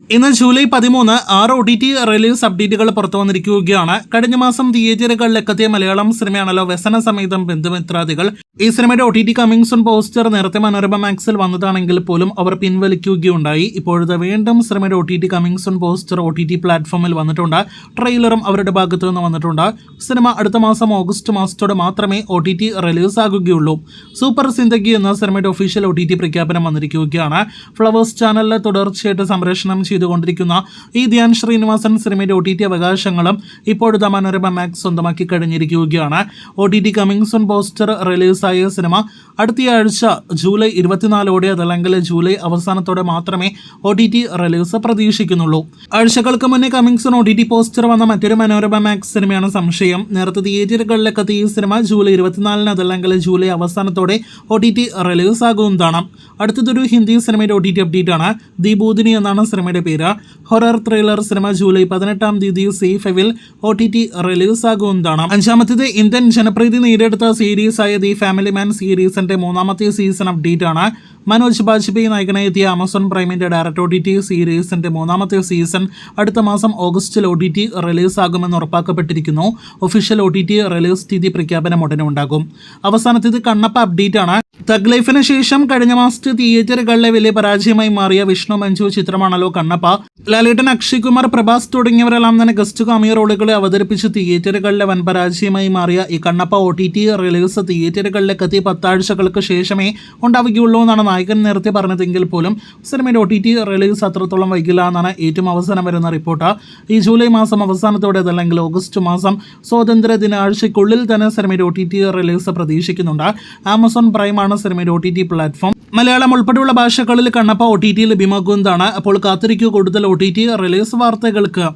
ഇന്ന് July 13 6 OTT release അപ്ഡേറ്റുകൾ പുറത്തു വന്നിരിക്കുകയാണ്. കഴിഞ്ഞ മാസം തിയേറ്ററുകളിലെത്തിയ മലയാളം സിനിമയാണല്ലോ വ്യസന സമേതം ബന്ധുമിത്രാദികൾ. ഈ സിനിമയുടെ OTT കമ്മിങ് സൂൺ പോസ്റ്റർ നേരത്തെ മനോരമ മാക്സിൽ വന്നതാണെങ്കിൽ പോലും അവർ പിൻവലിക്കുകയുണ്ടായി. ഇപ്പോഴത്തെ വീണ്ടും സിനിമയുടെ OTT coming soon poster OTT പ്ലാറ്റ്ഫോമിൽ വന്നിട്ടുണ്ട്. ട്രെയിലറും അവരുടെ ഭാഗത്തു നിന്ന് വന്നിട്ടുണ്ട്. സിനിമ അടുത്ത മാസം ഓഗസ്റ്റ് മാസത്തോടെ മാത്രമേ OTT റിലീസ് ആകുകയുള്ളൂ. സൂപ്പർ സിന്ദഗി എന്ന സിനിമയുടെ ഒഫീഷ്യൽ OTT പ്രഖ്യാപനം വന്നിരിക്കുകയാണ്. ഫ്ലവേഴ്സ് ചാനലിൽ തുടർച്ചയായിട്ട് സംപ്രേഷണം ചെയ്തുകൊണ്ടിരിക്കുന്ന ഈ ധ്യാൻ ശ്രീനിവാസൻ സിനിമയുടെ OTT അവകാശങ്ങളും ഇപ്പോഴത്തെ മനോരമ മാക്സ് സ്വന്തമാക്കി കഴിഞ്ഞിരിക്കുകയാണ്. OTT കമ്മിങ് സൂൺ പോസ്റ്റർ റിലീസായ സിനിമ അടുത്തയാഴ്ച ജൂലൈ 24 അതല്ലെങ്കിൽ ജൂലൈ അവസാനത്തോടെ മാത്രമേ OTT റിലീസ് പ്രതീക്ഷിക്കുന്നുള്ളൂ. ആഴ്ചകൾക്ക് മുന്നേ കമ്മിങ് സൂൺ OTT പോസ്റ്റർ വന്ന മറ്റൊരു മനോരമ മാക്സ് സിനിമയാണ് സംശയം. നേരത്തെ തിയേറ്ററുകളിലെത്തി ഈ സിനിമ ജൂലൈ 24 അതല്ലെങ്കിൽ ജൂലൈ അവസാനത്തോടെ OTT റിലീസ് ആകുന്നതാണ്. അടുത്തതൊരു ഹിന്ദി സിനിമയുടെ OTT അപ്ഡേറ്റ് ആണ്. ദീപൂതിനി എന്നാണ് സിനിമയുടെ പേര്. ഹൊറർ ത്രില്ലർ സിനിമ ജൂലൈ 18 സി5-ൽ OTT റിലീസ് ആകുന്നതാണ്. അഞ്ചാമത്തേത് ഇന്ത്യൻ ജനപ്രീതി നേടിയെടുത്ത സീരീസ് ആയ ദി ഫാമിലി മാൻ സീരീസിന്റെ 3ാമത്തെ സീസൺ അപ്ഡേറ്റ് ആണ്. മനോജ് ബാജ്പേയി നായകനായി എത്തിയ ആമസോൺ പ്രൈമിന്റെ ഡയറക്ട് OTT സീരീസിന്റെ 3ാമത്തെ സീസൺ അടുത്ത മാസം ഓഗസ്റ്റിൽ OTT റിലീസ് ആകുമെന്ന് ഉറപ്പാക്കപ്പെട്ടിരിക്കുന്നു. ഒഫീഷ്യൽ OTT റിലീസ് തീയതി പ്രഖ്യാപനം ഉടനെ ഉണ്ടാകും. അവസാനത്തേത് കണ്ണപ്പ അപ്ഡേറ്റ് ആണ്. തഗ് ലൈഫിന് ശേഷം കഴിഞ്ഞ മാസത്തെ തിയേറ്ററുകളിലെ വലിയ പരാജയമായി മാറിയ വിഷ്ണു മഞ്ജു ചിത്രമാണല്ലോ കണ്ണപ്പ. ലാലേട്ടൻ, അക്ഷയ് കുമാർ, പ്രഭാസ് തുടങ്ങിയവരെല്ലാം തന്നെ ഗസ്റ്റ് കാമിയോ റോളുകളെ അവതരിപ്പിച്ച് തിയേറ്ററുകളിലെ വൻ പരാജയമായി മാറിയ ഈ കണ്ണപ്പ OTT റിലീസ് തിയേറ്ററുകളിലേക്ക് എത്തി 10 ആഴ്ചകൾക്ക് ശേഷമേ ഉണ്ടാവുകയുള്ളൂ എന്നാണ് നായകൻ നേരത്തെ പറഞ്ഞതെങ്കിൽ പോലും സിനിമയുടെ OTT റിലീസ് അത്രത്തോളം വൈകില്ല എന്നാണ് ഏറ്റവും അവസാനം വരുന്ന റിപ്പോർട്ട്. ഈ ജൂലൈ മാസം അവസാനത്തോടെ അതല്ലെങ്കിൽ ഓഗസ്റ്റ് മാസം സ്വാതന്ത്ര്യ ദിനാഴ്ചയ്ക്കുള്ളിൽ തന്നെ സിനിമയുടെ OTT റിലീസ് പ്രതീക്ഷിക്കുന്നുണ്ട്. ആമസോൺ പ്രൈമാണ് സിനിമയുടെ OTT പ്ലാറ്റ്ഫോം. മലയാളം ഉൾപ്പെടെയുള്ള ഭാഷകളിൽ കണ്ണപ്പ OTT ലഭ്യമാകുന്നതാണ്. അപ്പോൾ കാത്തിരിക്കൂ കൂടുതൽ OTT റിലീസ് വാർത്തകൾക്ക്.